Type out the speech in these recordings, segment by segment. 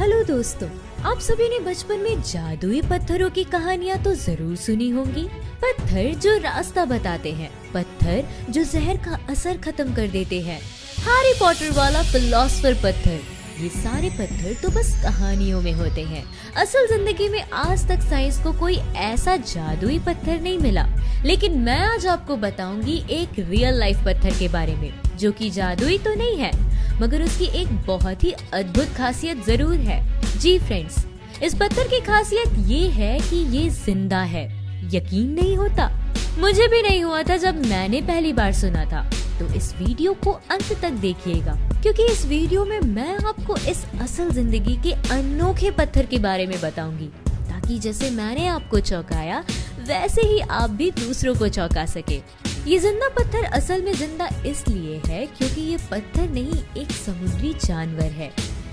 Hello दोस्तों, आप सभी ने बचपन में जादुई पत्थरों की कहानियाँ तो जरूर सुनी होंगी। पत्थर जो रास्ता बताते हैं, पत्थर जो जहर का असर खत्म कर देते हैं, हैरी पॉटर वाला फिलोसफर पत्थर, ये सारे पत्थर तो बस कहानियों में होते हैं। असल जिंदगी में आज तक साइंस को कोई ऐसा जादुई पत्थर नहीं मिला। लेकिन मैं आज आपको बताऊंगी एक रियल लाइफ पत्थर के बारे में, जो कि जादुई तो नहीं है, मगर उसकी एक बहुत ही अद्भुत खासियत जरूर है। जी फ्रेंड्स, इस पत्थर की खासियत ये है कि ये जिंदा है। यकीन नहीं होता? मुझे भी नहीं हुआ था जब मैंने पहली बार सुना था। तो इस वीडियो को अंत तक देखिएगा, क्योंकि इस वीडियो में मैं आपको इस असल जिंदगी के अनोखे पत्थर के बारे में बताऊंगी, ताकि जैसे मैंने आपको चौंकाया वैसे ही आप भी दूसरों को चौंका सके। ये जिंदा पत्थर असल में जिंदा इसलिए है क्योंकि ये पत्थर नहीं, एक समुद्री जानवर है।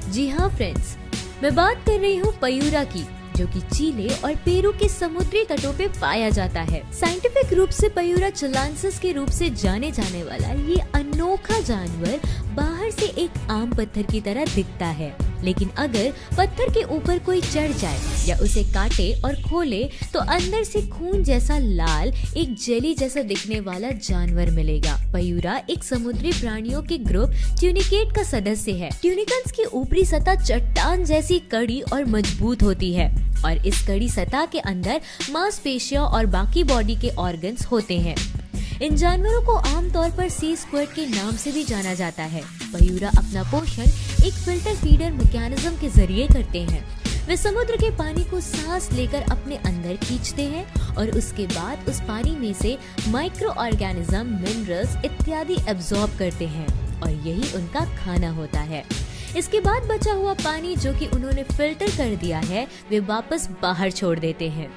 जी हाँ फ्रेंड्स, मैं बात कर रही हूँ पयूरा की, जो कि चिले और पेरू के समुद्री तटों पे पाया जाता है। साइंटिफिक रूप से पयूरा चिलांसिस के रूप से जाने जाने वाला ये अनोखा जानवर बाहर से एक आम पत्थर की तरह दिखता है, लेकिन अगर पत्थर के ऊपर कोई चढ़ जाए या उसे काटे और खोले तो अंदर से खून जैसा लाल एक जेली जैसा दिखने वाला जानवर मिलेगा। पयूरा एक समुद्री प्राणियों के ग्रुप ट्यूनिकेट का सदस्य है। ट्यूनिकन्स की ऊपरी सतह चट्टान जैसी कड़ी और मजबूत होती है, और इस कड़ी सतह के अंदर मांसपेशियां और बाकी बॉडी के ऑर्गन्स होते हैं। इन जानवरों को आमतौर पर सी स्क्विड के नाम से भी जाना जाता है। पयूरा अपना पोषण एक फिल्टर फीडर मैकेनिज्म के जरिए करते हैं। वे समुद्र के पानी को सांस लेकर अपने अंदर खींचते हैं और उसके बाद उस पानी में से माइक्रो ऑर्गेनिज्म, मिनरल्स इत्यादि एब्जॉर्ब करते हैं, और यही उनका खाना होता है। इसके बाद बचा हुआ पानी, जो कि उन्होंने फिल्टर कर दिया है, वे वापस बाहर छोड़ देते हैं।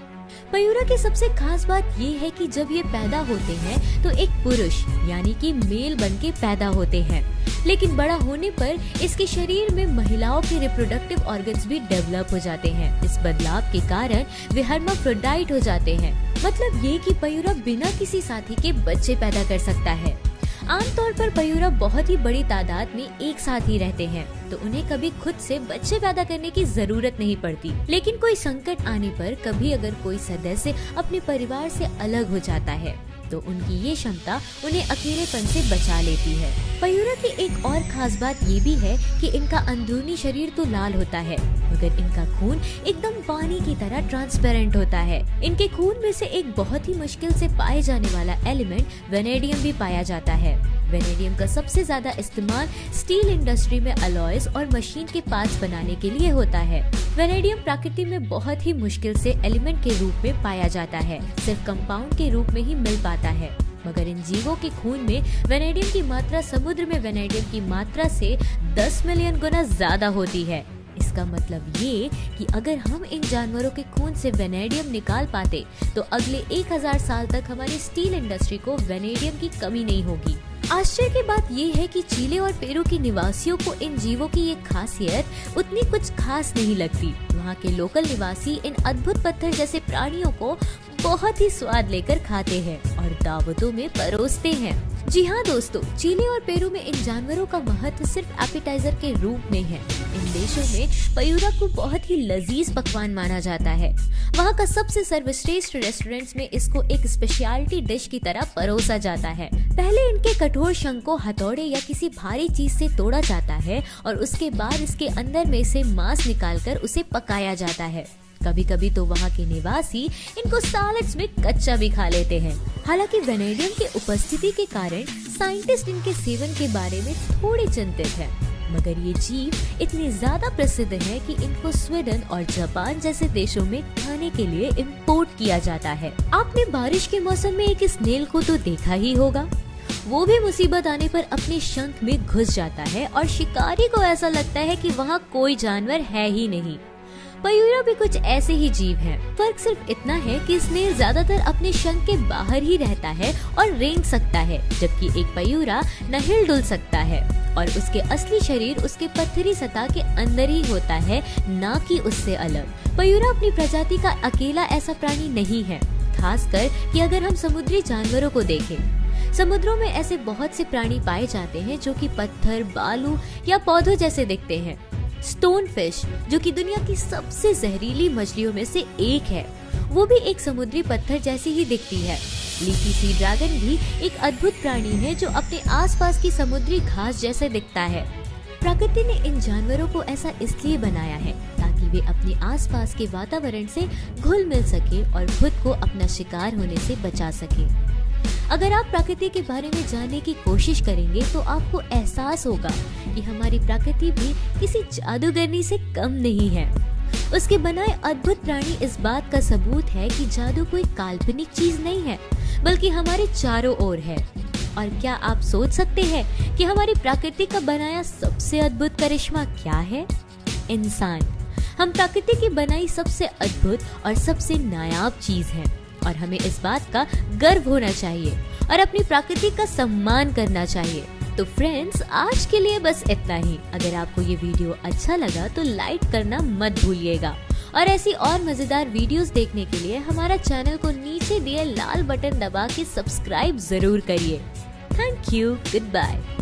पयूरा की सबसे खास बात ये है कि जब ये पैदा होते हैं तो एक पुरुष यानी कि मेल बनके पैदा होते हैं, लेकिन बड़ा होने पर इसके शरीर में महिलाओं के रिप्रोडक्टिव ऑर्गन्स भी डेवलप हो जाते हैं। इस बदलाव के कारण वे हर्माफ्रोडाइट हो जाते हैं। मतलब ये कि पयूरा बिना किसी साथी के बच्चे पैदा कर सकता है। आमतौर पर पयूरा बहुत ही बड़ी तादाद में एक साथ ही रहते हैं, तो उन्हें कभी खुद से बच्चे पैदा करने की जरूरत नहीं पड़ती। लेकिन कोई संकट आने पर कभी अगर कोई सदस्य अपने परिवार से अलग हो जाता है तो उनकी ये क्षमता उन्हें अकेलेपन से बचा लेती है। पयूरा की एक और खास बात ये भी है कि इनका अंदरूनी शरीर तो लाल होता है, मगर इनका खून एकदम पानी की तरह ट्रांसपेरेंट होता है। इनके खून में से एक बहुत ही मुश्किल से पाए जाने वाला एलिमेंट वेनेडियम भी पाया जाता है। वेनेडियम का सबसे ज्यादा इस्तेमाल स्टील इंडस्ट्री में अलॉयज और मशीन के पार्ट्स बनाने के लिए होता है। वेनेडियम प्रकृति में बहुत ही मुश्किल से एलिमेंट के रूप में पाया जाता है, सिर्फ कंपाउंड के रूप में ही मिल पाता है। मगर इन जीवों के खून में वेनेडियम की मात्रा समुद्र में वेनेडियम की मात्रा से 10 मिलियन गुना ज्यादा होती है। इसका मतलब ये कि अगर हम इन जानवरों के खून से वेनेडियम निकाल पाते तो अगले 1000 साल तक हमारी स्टील इंडस्ट्री को वेनेडियम की कमी नहीं होगी। आश्चर्य की बात ये है कि चिले और पेरू के निवासियों को इन जीवों की ये खासियत उतनी कुछ खास नहीं लगती। वहाँ के लोकल निवासी इन अद्भुत पत्थर जैसे प्राणियों को बहुत ही स्वाद लेकर खाते हैं और दावतों में परोसते हैं। जी हाँ दोस्तों, चिले और पेरू में इन जानवरों का महत्व सिर्फ एपेटाइजर के रूप में है। इन देशों में पयूरा को बहुत ही लजीज पकवान माना जाता है। वहाँ का सबसे सर्वश्रेष्ठ रेस्टोरेंट्स में इसको एक स्पेशलिटी डिश की तरह परोसा जाता है। पहले इनके कठोर शंख को हथौड़े या किसी भारी चीज से तोड़ा जाता है और उसके बाद इसके अंदर में से मांस निकालकर उसे पकाया जाता है। कभी कभी तो वहाँ के निवासी इनको सैलेड्स में कच्चा भी खा लेते हैं। हालांकि वेनेडियम की उपस्थिति के कारण साइंटिस्ट इनके सेवन के बारे में थोड़े चिंतित हैं, मगर ये जीव इतने ज्यादा प्रसिद्ध है कि इनको स्वीडन और जापान जैसे देशों में खाने के लिए इम्पोर्ट किया जाता है। आपने बारिश के मौसम में एक स्नेल को तो देखा ही होगा। वो भी मुसीबत आने पर अपने शंख में घुस जाता है और शिकारी को ऐसा लगता है कि वहाँ कोई जानवर है ही नहीं। पयूरा भी कुछ ऐसे ही जीव हैं। फर्क सिर्फ इतना है कि स्नेल ज्यादातर अपने शंख के बाहर ही रहता है और रेंग सकता है, जबकि एक पयूरा न हिल डुल सकता है और उसके असली शरीर उसके पत्थरी सतह के अंदर ही होता है, ना कि उससे अलग। पयूरा अपनी प्रजाति का अकेला ऐसा प्राणी नहीं है, खासकर कि अगर हम समुद्री जानवरों को देखें। समुद्रों में ऐसे बहुत से प्राणी पाए जाते हैं जो कि पत्थर, बालू या पौधों जैसे दिखते हैं। स्टोन फिश, जो कि दुनिया की सबसे जहरीली मछलियों में से एक है, वो भी एक समुद्री पत्थर जैसी ही दिखती है। लीफी सी ड्रैगन भी एक अद्भुत प्राणी है जो अपने आसपास की समुद्री घास जैसे दिखता है। प्रकृति ने इन जानवरों को ऐसा इसलिए बनाया है ताकि वे अपने आसपास के वातावरण से घुल मिल सके और खुद को अपना शिकार होने से बचा सके। अगर आप प्रकृति के बारे में जानने की कोशिश करेंगे तो आपको एहसास होगा कि हमारी प्रकृति भी किसी जादूगरनी से कम नहीं है। उसके बनाए अद्भुत प्राणी इस बात का सबूत है कि जादू कोई काल्पनिक चीज नहीं है, बल्कि हमारे चारों ओर है। और क्या आप सोच सकते हैं कि हमारी प्रकृति का बनाया सबसे अद्भुत करिश्मा क्या है? इंसान। हम प्रकृति की बनाई सबसे अद्भुत और सबसे नायाब चीज है और हमें इस बात का गर्व होना चाहिए और अपनी प्रकृति का सम्मान करना चाहिए। तो फ्रेंड्स, आज के लिए बस इतना ही। अगर आपको ये वीडियो अच्छा लगा तो लाइक करना मत भूलिएगा और ऐसी और मजेदार वीडियोस देखने के लिए हमारा चैनल को नीचे दिए लाल बटन दबा के सब्सक्राइब जरूर करिए। Thank you, good bye.